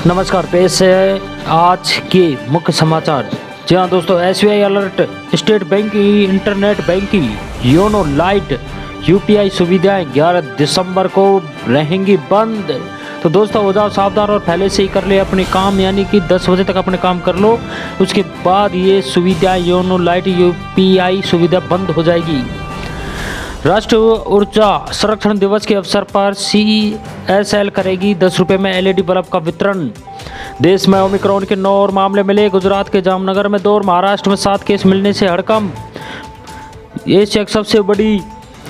नमस्कार, पेश है आज के मुख्य समाचार। जी हाँ दोस्तों, SBI अलर्ट, स्टेट बैंक की internet banking, YONO light, UPI सुविधाएं 11 दिसंबर को रहेंगी बंद। तो दोस्तों हो जाओ सावधान और पहले से ही कर ले अपने काम, यानी कि 10 बजे तक अपने काम कर लो। उसके बाद ये सुविधाएं योनो लाइट, UPI सुविधा बंद हो जाएगी। राष्ट्रीय ऊर्जा संरक्षण दिवस के अवसर पर CSL करेगी 10 रुपये में LED बल्ब का वितरण। देश में ओमिक्रॉन के 9 और मामले मिले। गुजरात के जामनगर में 2 और महाराष्ट्र में 7 केस मिलने से हड़कंप। एशिया की सबसे बड़ी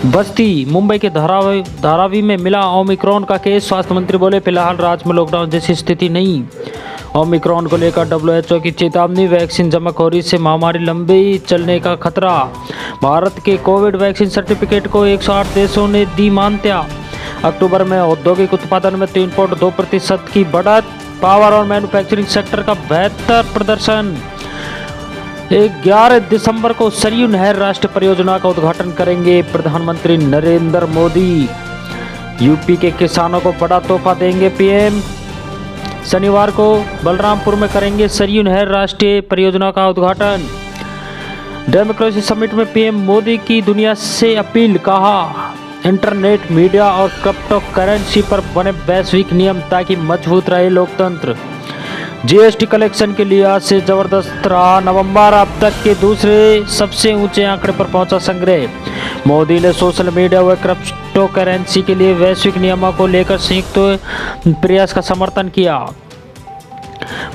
बस्ती मुंबई के धारावी में मिला ओमिक्रॉन का केस। स्वास्थ्य मंत्री बोले फिलहाल राज्य में लॉकडाउन जैसी स्थिति नहीं। ओमिक्रॉन को लेकर WHO की चेतावनी। वैक्सीन जमाखोरी से महामारी लंबी चलने का खतरा। भारत के कोविड वैक्सीन सर्टिफिकेट को 108 देशों ने दी मान्यता। अक्टूबर में औद्योगिक उत्पादन में 3.2% की बढ़त। पावर और मैन्युफैक्चरिंग सेक्टर का बेहतर प्रदर्शन। 11 दिसंबर को सरयू नहर राष्ट्रीय परियोजना का उद्घाटन करेंगे प्रधानमंत्री नरेंद्र मोदी। यूपी के किसानों को बड़ा तोहफा देंगे PM। शनिवार को बलरामपुर में करेंगे सरयू नहर राष्ट्रीय परियोजना का उद्घाटन। डेमोक्रेसी समिट में PM मोदी की दुनिया से अपील। कहा इंटरनेट, मीडिया और क्रिप्टो करेंसी पर बने वैश्विक नियम ताकि मजबूत रहे लोकतंत्र। GST कलेक्शन के लिए आज से जबरदस्त रहा नवंबर। अब तक के दूसरे सबसे ऊंचे आंकड़े पर पहुंचा संग्रह। मोदी ने सोशल मीडिया व क्रिप्टो करेंसी के लिए वैश्विक नियमों को लेकर संयुक्त प्रयास का समर्थन किया।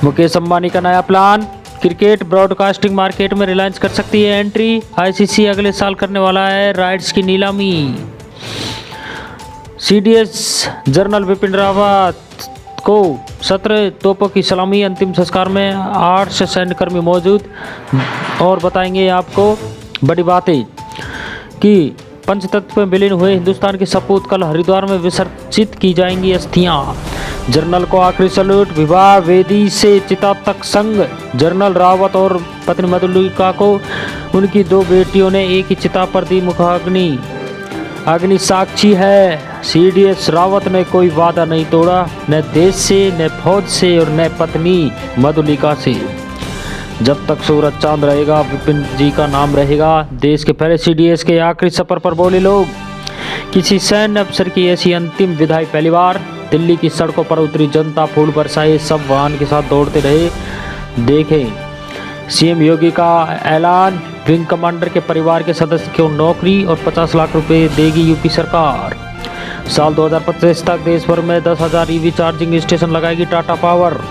मुकेश अंबानी का नया प्लान। क्रिकेट ब्रॉडकास्टिंग मार्केट में रिलायंस कर सकती है एंट्री। ICC अगले साल करने वाला है राइट्स की नीलामी। CDS जनरल बिपिन रावत को 17 तोपों की सलामी। अंतिम संस्कार में 8 सैन्यकर्मी मौजूद। और बताएंगे आपको बड़ी बातें कि पंचतत्व में विलीन हुए हिंदुस्तान के सपूत कल हरिद्वार में विसर्जित की जाएंगी अस्थियां। जनरल को आखिरी सैल्यूट। विवाह वेदी से चिता तक संग। जनरल रावत और पत्नी मधुलिका को उनकी 2 बेटियों ने एक ही चिता पर दी मुखाग्नि। अग्नि साक्षी है। CDS रावत ने कोई वादा नहीं तोड़ा, न देश से, न फौज से और न पत्नी मधुलिका से। जब तक सूरज चांद रहेगा विपिन जी का नाम रहेगा। देश के पहले CDS के आखिरी सफर पर बोले लोग। किसी सैन्य अफसर की ऐसी अंतिम विदाई पहली बार। दिल्ली की सड़कों पर उतरी जनता, फूल बरसाए, सब वाहन के साथ दौड़ते रहे। देखें CM योगी का ऐलान। विंग कमांडर के परिवार के सदस्य को नौकरी और 50 लाख रुपए देगी UP सरकार। साल 2025 तक देश भर में 10,000 EV चार्जिंग स्टेशन लगाएगी टाटा पावर।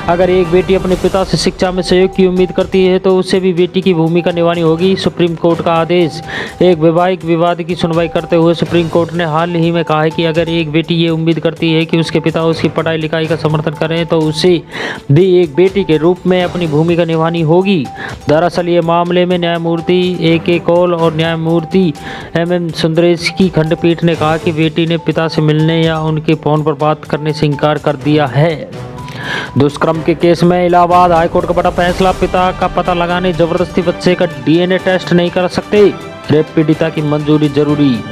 अगर एक बेटी अपने पिता से शिक्षा में सहयोग की उम्मीद करती है तो उसे भी बेटी की भूमिका निभानी होगी। सुप्रीम कोर्ट का आदेश। एक वैवाहिक विवाद की सुनवाई करते हुए सुप्रीम कोर्ट ने हाल ही में कहा है कि अगर एक बेटी ये उम्मीद करती है कि उसके पिता उसकी पढ़ाई लिखाई का समर्थन करें तो उसे भी एक बेटी के रूप में अपनी भूमिका निभानी होगी। दरअसल ये मामले में न्यायमूर्ति AK कौल और न्यायमूर्ति MM सुंदरेश की खंडपीठ ने कहा कि बेटी ने पिता से मिलने या उनके फोन पर बात करने से इनकार कर दिया है। दुष्कर्म के केस में इलाहाबाद हाईकोर्ट का बड़ा फैसला। पिता का पता लगाने जबरदस्ती बच्चे का DNA टेस्ट नहीं कर सकते। रेप पीड़िता की मंजूरी जरूरी।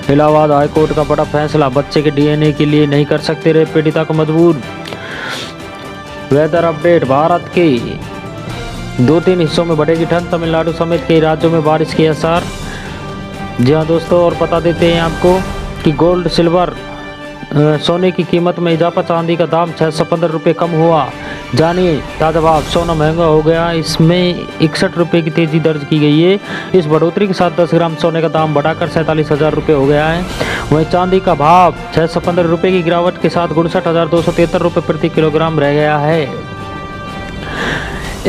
इलाहाबाद हाईकोर्ट का बड़ा फैसला। बच्चे के DNA के लिए नहीं कर सकते रेप पीड़िता को मजबूर। Weather update. भारत के 2-3 हिस्सों में बढ़ेगी ठंड। तमिलनाडु समेत कई राज्यों में बारिश के आसार। जी हाँ दोस्तों, और बता देते हैं आपको कि गोल्ड सिल्वर सोने की कीमत में इजाफा। चांदी का दाम 615 रुपये कम हुआ। जानिए ताज़ा भाव। सोना महंगा हो गया, इसमें 61 रुपये की तेज़ी दर्ज की गई है। इस बढ़ोतरी के साथ 10 ग्राम सोने का दाम बढ़ाकर 47,000 रुपये हो गया है। वहीं चांदी का भाव 615 रुपये की गिरावट के साथ 59,273 रुपये प्रति किलोग्राम रह गया है।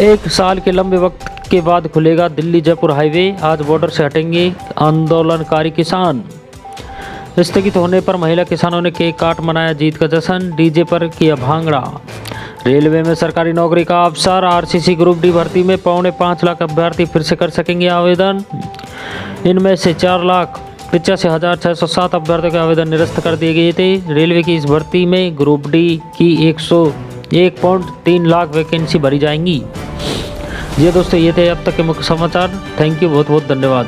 1 साल के लंबे वक्त के बाद खुलेगा दिल्ली जयपुर हाईवे। आज बॉर्डर से हटेंगे आंदोलनकारी किसान। स्थगित होने पर महिला किसानों ने केक काट मनाया जीत का जश्न। DJ पर किया भांगड़ा। रेलवे में सरकारी नौकरी का अवसर। RCC ग्रुप D भर्ती में 5.25 लाख अभ्यर्थी फिर से कर सकेंगे आवेदन। इनमें से 4,85,607 अभ्यर्थियों के आवेदन निरस्त कर दिए गए थे। रेलवे की इस भर्ती में ग्रुप D की 101.3 लाख वैकेंसी भरी जाएंगी। ये दोस्तों ये थे अब तक के मुख्य समाचार। थैंक यू, बहुत बहुत धन्यवाद।